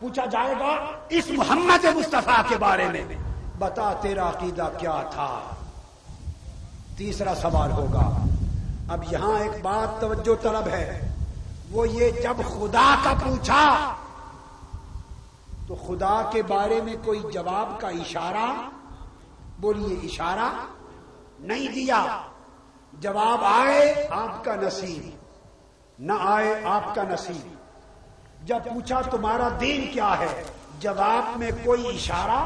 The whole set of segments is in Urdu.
پوچھا جائے گا اس محمد مصطفیٰ کے بارے میں بتا تیرا عقیدہ کیا تھا. تیسرا سوال ہوگا. اب یہاں ایک بات توجہ طلب ہے، وہ یہ جب خدا کا پوچھا تو خدا کے بارے میں کوئی جواب کا اشارہ، بولیے اشارہ نہیں دیا. جواب آئے آپ کا نصیب، نہ آئے آپ کا نصیب. جب پوچھا تمہارا دین کیا ہے، جواب میں کوئی اشارہ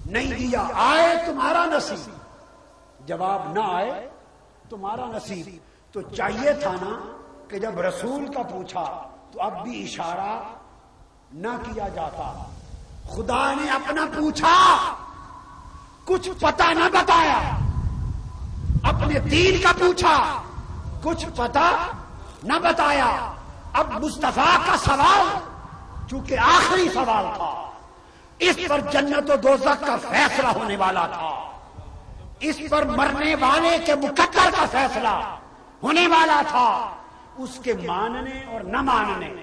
نہیں دیا. آئے تمہارا نصیب، جواب نہ آئے تمہارا نصیب. تو چاہیے تھا نا کہ جب رسول کا پوچھا تو اب بھی اشارہ نہ کیا جاتا. خدا نے اپنا پوچھا، کچھ پتہ نہ بتایا. اپنے دین کا پوچھا، کچھ پتہ نہ بتایا. اب مصطفیٰ کا سوال چونکہ آخری سوال تھا، اس پر جنت و دوزخ کا فیصلہ ہونے والا تھا، اس پر مرنے والے کے مقدر کا فیصلہ ہونے والا تھا، اس کے ماننے اور نہ ماننے،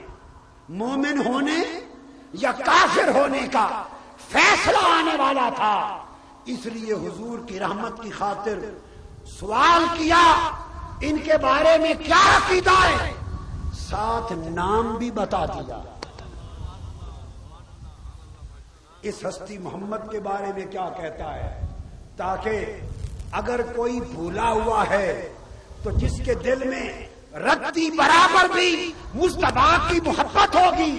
مومن ہونے یا کافر ہونے کا فیصلہ آنے والا تھا. اس لیے حضور کی رحمت کی خاطر سوال کیا ان کے بارے میں کیا عقیدہ ہے، ساتھ نام بھی بتا دیا. اس ہستی محمد کے بارے میں کیا کہتا ہے، تاکہ اگر کوئی بھولا ہوا ہے تو جس کے دل میں رتی برابر بھی مصطفیٰ کی محبت ہوگی،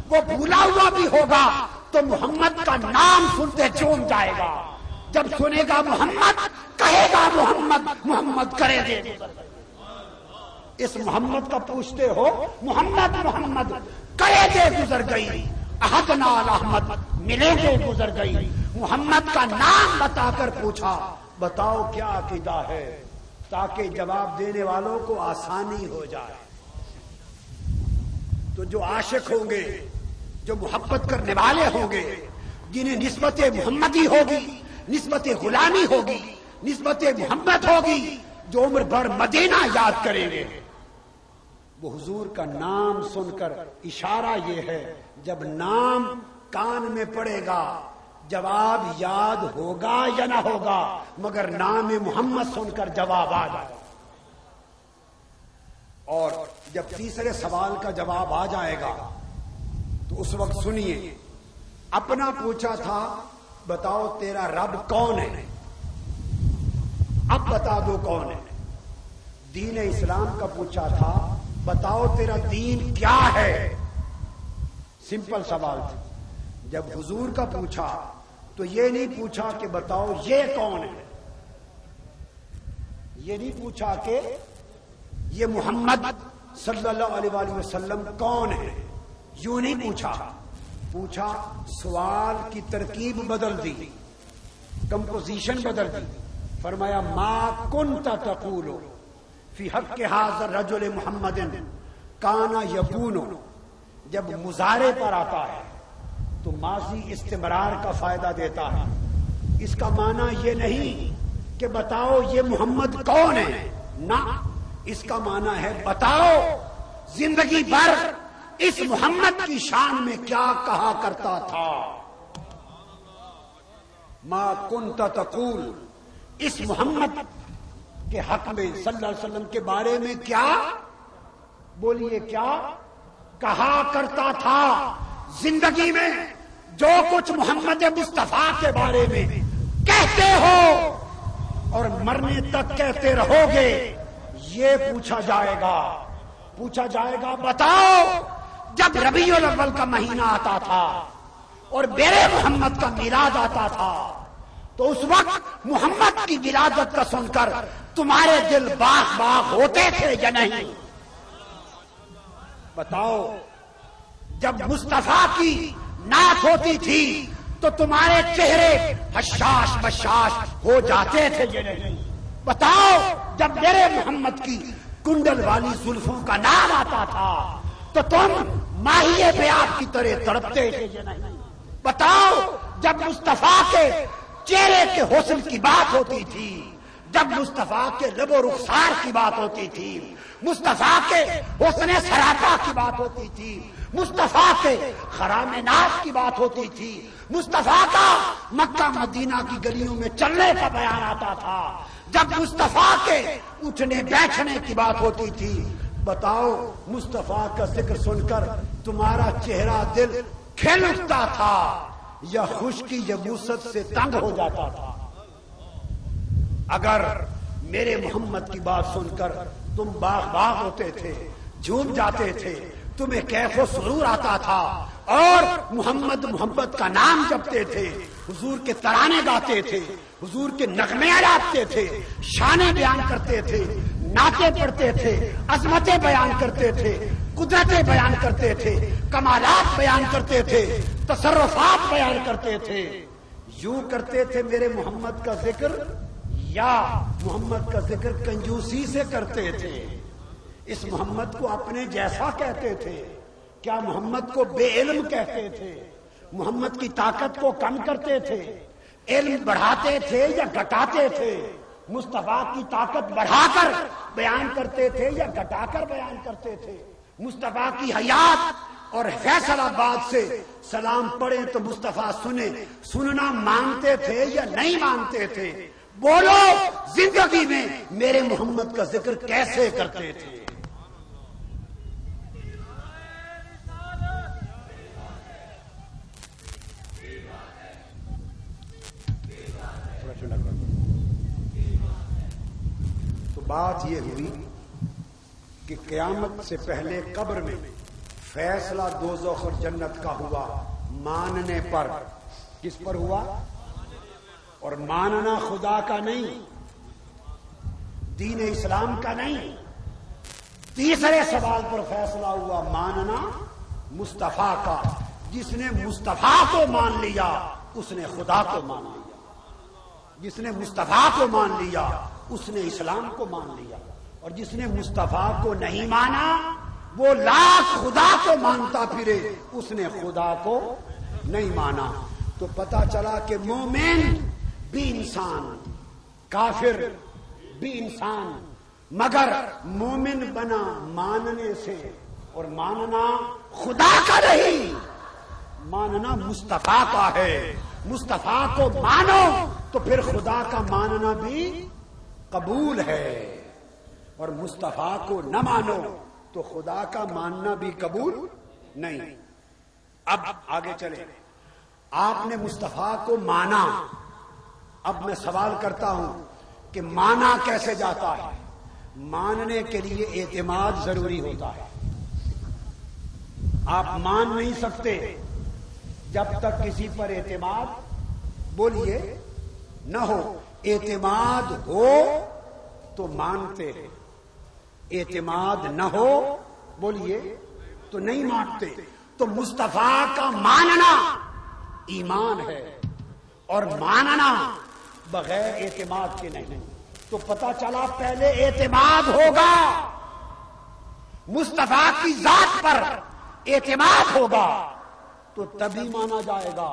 وہ بھولا ہوا بھی ہوگا تو محمد کا نام سنتے چوم جائے گا. جب سنے گا محمد کہے گا محمد، محمد کرے دے. اس محمد کا پوچھتے ہو، محمد محمد کرے دے گزر گئی، احدنا احمد ملے دے گزر گئی. محمد کا نام بتا کر پوچھا بتاؤ کیا عقیدہ ہے، تاکہ جواب دینے والوں کو آسانی ہو جائے. تو جو عاشق ہوں گے، جو محبت کرنے والے ہوں گے، جنہیں نسبت محمدی ہوگی، نسبت غلامی ہوگی، نسبت محمد ہوگی، جو عمر بھر مدینہ یاد کریں گے، وہ حضور کا نام سن کر اشارہ یہ ہے جب نام کان میں پڑے گا جواب یاد ہوگا یا نہ ہوگا، مگر نام محمد سن کر جواب آ جائے. اور جب تیسرے سوال کا جواب آ جائے گا تو اس وقت سنیے. اپنا پوچھا تھا بتاؤ تیرا رب کون ہے، اب بتا دو کون ہے. دین اسلام کا پوچھا تھا بتاؤ تیرا دین کیا ہے، سمپل سوال تھا. جب حضور کا پوچھا تو یہ نہیں پوچھا کہ بتاؤ یہ کون ہے، یہ نہیں پوچھا کہ یہ محمد صلی اللہ علیہ وآلہ وسلم کون ہے، یوں نہیں پوچھا. پوچھا سوال کی ترکیب بدل دی، کمپوزیشن بدل دی. فرمایا ما کنت تقول فی حق ھذا الرجل محمد کان یکون. جب مضارع پر آتا ہے تو ماضی استمرار کا فائدہ دیتا ہے. اس کا معنی یہ نہیں کہ بتاؤ یہ محمد کون ہے، نہ، اس کا معنی ہے بتاؤ زندگی بھر اس محمد کی شان میں کیا کہا کرتا تھا. ما کنت تقول، اس محمد کے حق میں صلی اللہ علیہ وسلم کے بارے میں کیا، بولیے کیا کہا کرتا تھا زندگی میں. جو کچھ محمد مصطفیٰ کے بارے میں کہتے ہو اور مرنے تک کہتے رہو گے، یہ پوچھا جائے گا. پوچھا جائے گا بتاؤ جب ربیع الاول کا مہینہ آتا تھا اور میرے محمد کا میلاد آتا تھا تو اس وقت محمد کی ولادت کا سن کر تمہارے دل باغ باغ ہوتے تھے یا نہیں. بتاؤ جب مصطفیٰ کی نعت ہوتی تھی تو تمہارے چہرے حشاش بشاش ہو جاتے تھے یا نہیں. بتاؤ جب میرے محمد کی کنڈل والی زلفوں کا نام آتا تھا تو تم ماہی بیاب کی طرح تڑپتے تھے یا نہیں. بتاؤ جب مصطفیٰ کے چہرے کے حسن کی بات ہوتی تھی، جب مصطفیٰ کے لب و رخسار کی بات ہوتی تھی، مصطفیٰ کے حسن سراپا کی بات ہوتی تھی، مصطفیٰ کے خرام ناز کی بات ہوتی تھی، مصطفیٰ کا مکہ مدینہ کی گلیوں میں چلنے کا بیان آتا تھا، جب مصطفیٰ کے اٹھنے بیٹھنے کی بات ہوتی تھی، بتاؤ مصطفیٰ کا ذکر سن کر تمہارا چہرہ دل کھل اٹھتا تھا یا خشکی یبوست سے تنگ ہو جاتا تھا؟ اگر میرے محمد کی بات سن کر تم باغ باغ ہوتے تھے، جھوم جاتے تھے، تمہیں کیف و سرور آتا تھا اور محمد محمد کا نام جپتے تھے، حضور کے ترانے گاتے تھے، حضور کے نغمے اڑاتے تھے، شانیں بیان کرتے تھے، نعتیں پڑھتے تھے، عظمتیں بیان کرتے تھے، قدرتیں بیان کرتے تھے، کمالات بیان کرتے تھے، تصرفات بیان کرتے تھے، یوں کرتے تھے میرے محمد کا ذکر یا محمد کا ذکر کنجوسی سے کرتے تھے؟ اس محمد کو اپنے جیسا کہتے تھے؟ کیا محمد کو بے علم کہتے تھے؟ محمد کی طاقت کو کم کرتے تھے؟ علم بڑھاتے تھے یا گھٹاتے تھے؟ مصطفیٰ کی طاقت بڑھا کر بیان کرتے تھے یا گھٹا کر بیان کرتے تھے؟ مصطفیٰ کی حیات اور فیصل آباد سے سلام پڑھے تو مصطفیٰ سننا مانتے تھے یا نہیں مانتے تھے؟ بولو زندگی میں میرے محمد کا ذکر کیسے کرتے تھے؟ تو بات یہ ہوئی کہ قیامت سے پہلے قبر میں فیصلہ دوزخ اور جنت کا ہوا ماننے پر۔ کس پر ہوا؟ اور ماننا خدا کا نہیں، دین اسلام کا نہیں۔ تیسرے سوال پر فیصلہ ہوا ماننا مصطفیٰ کا۔ جس نے مصطفیٰ کو مان لیا اس نے خدا کو مان لیا، جس نے مصطفیٰ کو مان لیا اس نے اسلام کو مان لیا، اور جس نے مصطفیٰ کو نہیں مانا وہ لاکھ خدا کو مانتا پھرے، اس نے خدا کو نہیں مانا۔ تو پتا چلا کہ مومن بھی انسان، کافر بھی انسان، مگر مومن بنا ماننے سے، اور ماننا خدا کا نہیں، ماننا مصطفیٰ کا ہے۔ مصطفیٰ کو مانو تو پھر خدا کا ماننا بھی قبول ہے، اور مصطفیٰ کو نہ مانو تو خدا کا ماننا بھی قبول نہیں۔ اب آگے چلیں، آپ نے مصطفیٰ کو مانا، اب میں سوال کرتا ہوں کہ مانا کیسے جاتا ہے؟ ماننے کے لیے اعتماد ضروری ہوتا ہے۔ آپ مان نہیں سکتے جب تک کسی پر اعتماد، بولیے، نہ ہو۔ اعتماد ہو تو مانتے ہیں، اعتماد نہ ہو، بولیے، تو نہیں مانتے۔ تو مصطفیٰ کا ماننا ایمان ہے، اور ماننا بغیر اعتماد کے نہیں۔ تو پتا چلا پہلے اعتماد ہوگا، مصطفیٰ کی ذات پر اعتماد ہوگا تو تبھی مانا جائے گا۔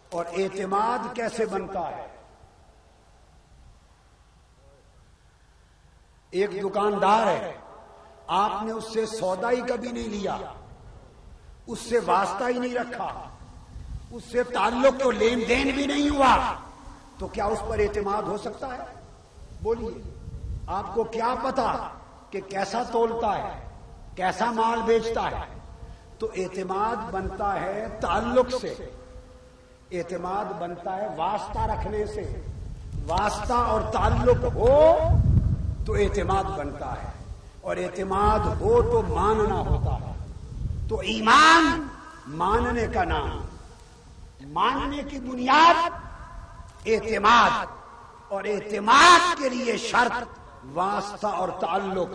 اور اعتماد کیسے بنتا ہے؟ ایک دکاندار ہے، آپ نے اس سے سودا ہی کبھی نہیں لیا، اس سے واسطہ ہی نہیں رکھا، اس سے تعلق و لین دین بھی نہیں ہوا، تو کیا اس پر اعتماد ہو سکتا ہے؟ بولیے، آپ کو کیا پتا کہ کیسا تولتا ہے، کیسا مال بیچتا ہے؟ تو اعتماد بنتا ہے تعلق سے، اعتماد بنتا ہے واسطہ رکھنے سے۔ واسطہ اور تعلق ہو تو اعتماد بنتا ہے، اور اعتماد ہو تو ماننا ہوتا ہے۔ تو ایمان ماننے کا نام، ماننے کی بنیاد اعتماد، اور اعتماد کے لیے شرط واسطہ اور تعلق۔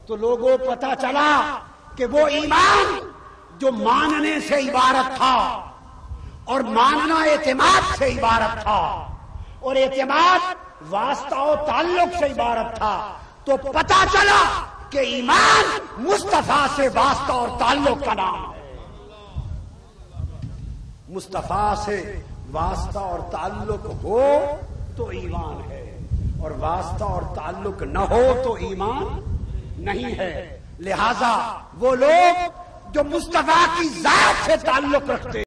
تو لوگوں پتہ چلا کہ وہ ایمان جو ماننے سے عبارت تھا، اور ماننا اعتماد سے عبارت تھا، اور اعتماد واسطہ و تعلق سے عبارت تھا، تو پتہ چلا کہ ایمان مصطفیٰ سے واسطہ اور تعلق کا نام ہے۔ مصطفیٰ سے واسطہ اور تعلق ہو تو ایمان ہے، اور واسطہ اور تعلق نہ ہو تو ایمان نہیں ہے۔ لہذا وہ لوگ جو مصطفیٰ کی ذات سے تعلق رکھتے